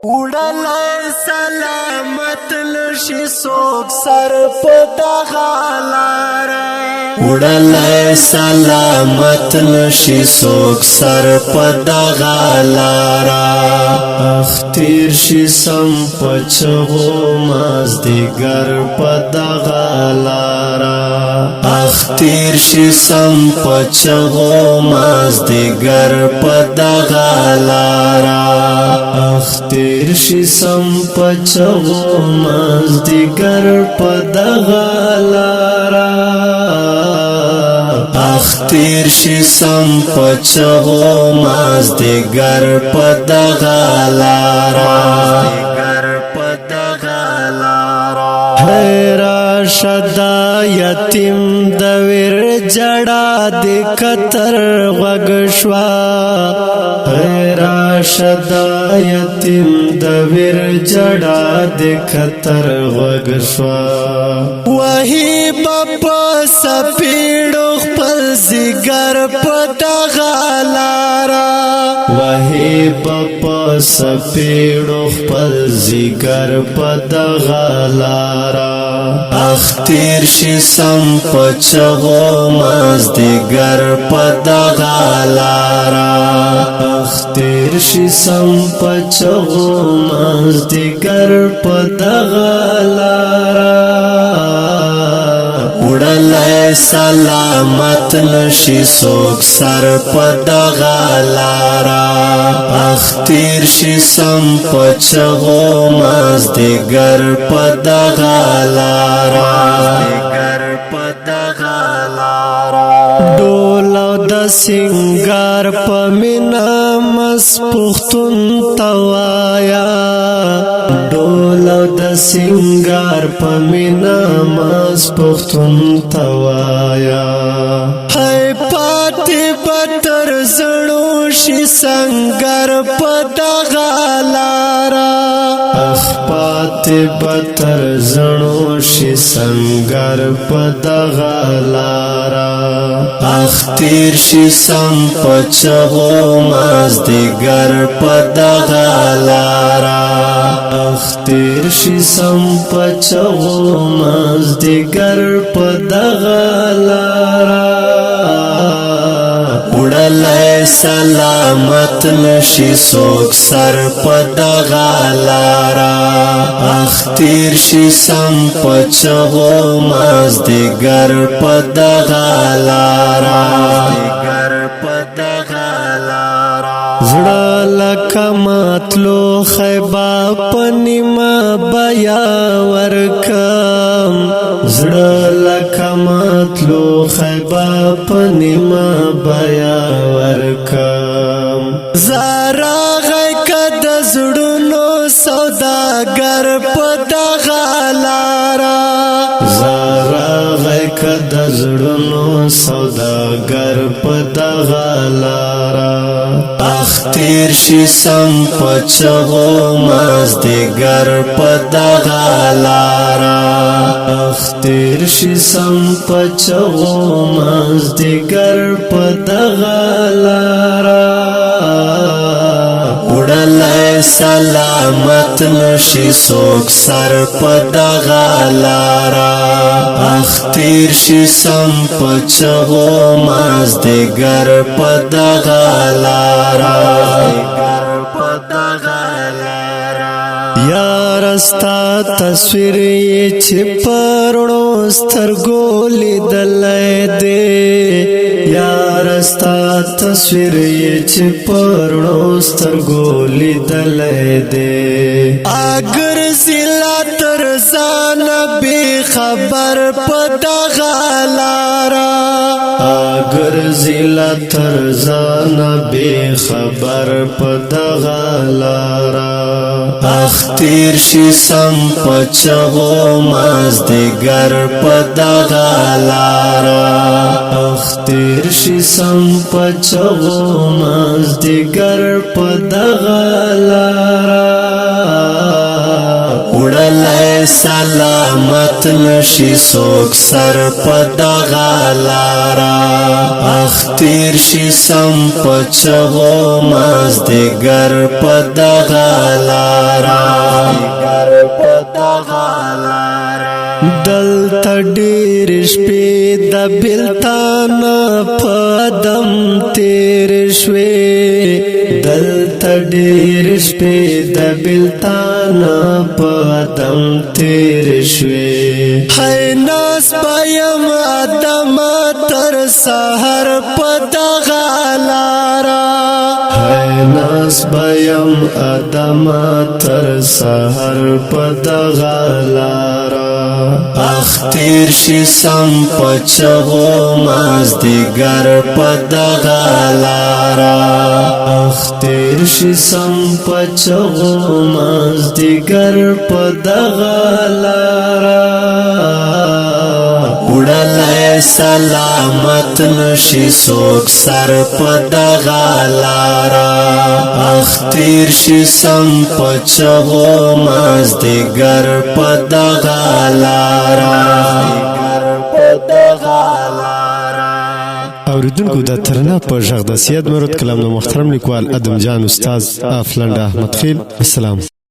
وړلای سلامت نشي څوک سر په دغه لاره وړلای سلامت نشي څوک سر په دغه لاره اخ تیر شي سم په چغو مازدیګر په دغه لاره اخ تیر شي سم په چغو مازدیګر په دغه لاره اخ تیر شي سم پچغو مازدیګر په دغه لاره اخ تیر شي سم پچغو مازدیګر په دغه لاره هیرا شدا یتیم د ویر جڑا د کتر غگشوا هیرا شدا یتیم د ویر جڑا د کتر غگشوا وہی بپا سپیڑو خپل زیگر پتا غالارا وہی بپا سپیڑو خپل زیگر پتا غالارا اخ تیر شي سم پچغو مازدیګر په دغه لاره اخ تیر شي سم پچغو مازدیګر په دغه لاره وړلای سلامت نشي څوک سر په دغه لاره اخ تیر شي سم پچغو مازدیګر په دغه لاره ډولو د سنگار په مینا مس پختون توایا ډولو د سنگار په مینا مس پختون توایا هاي پاتې بتر زړو شي سنگار په دغه لاره اخ پاتې بتر زړو شي سنگار په دغه لاره اخ تیر شي سم پچغو مازدیګر په دغه لاره اخ تیر شي سم پچغو مازدیګر په دغه لاره وړلای سلامت نشي څوک سر په دغه لاره اخ تیر شي سم پچغو مازدیګر په دغه لاره زړه لکه ماتلو خیبا پنیما بیا ورکم زړه لکه ماتلو خیبا پنیما بیا ورکم زارا غی کد زړونو سوداګر په دغه لاره زارا غی کد زړونو سوداګر په دغه لاره اخ تیر شي سم پچغو مازدیګر په دغه لاره اخ تیر شي سم پچغو مازدیګر په دغه لاره وړلای سلامت نشي څوک سر په دغه لاره اخ تیر شي سم پچغو مازدیګر په دغه لاره یار ستا تصویر یې چې پرړو سترګو لیدلای دی یار ستا تصویر یې چې پرړو سترګو لیدلای دی اگر زلا تر ځان به خبر په دغه لاره اگر زلا تر ځان به خبر په دغه لاره اخ تیر شي سم پچغو مازدیګر په دغه لاره اخ تیر شي سم پچغو مازدیګر په دغه لاره وړلای سلامت نشي څوک سر په دغه لاره اخ تیر شي سم پچغو مازدیګر په دغه لاره پدغه لارا دلته ډېر شپې د بېلتان په دم تېر شوې دلته ډېر شپې د بېلتان په دم تېر شوې هی ناس به یم ادمه تر سحر پدغه لارا هی ناس به یم ادمه تر سحر پدغه لارا اخ تیر شي سم پچغو مازدیګر پدغه لارا اخ تیر شي سم پچغو مازدیګر پدغه لارا وړلای سلامت نشي څوک سر پدغه لارا اخ تیر شي سم پچغو مازدیګر پدغه اوریدونکو دا ترنا په ژغ د سید مراد کلام نو محترم لیکوال ادم جان استاد افلنډ احمد خیل. السلام.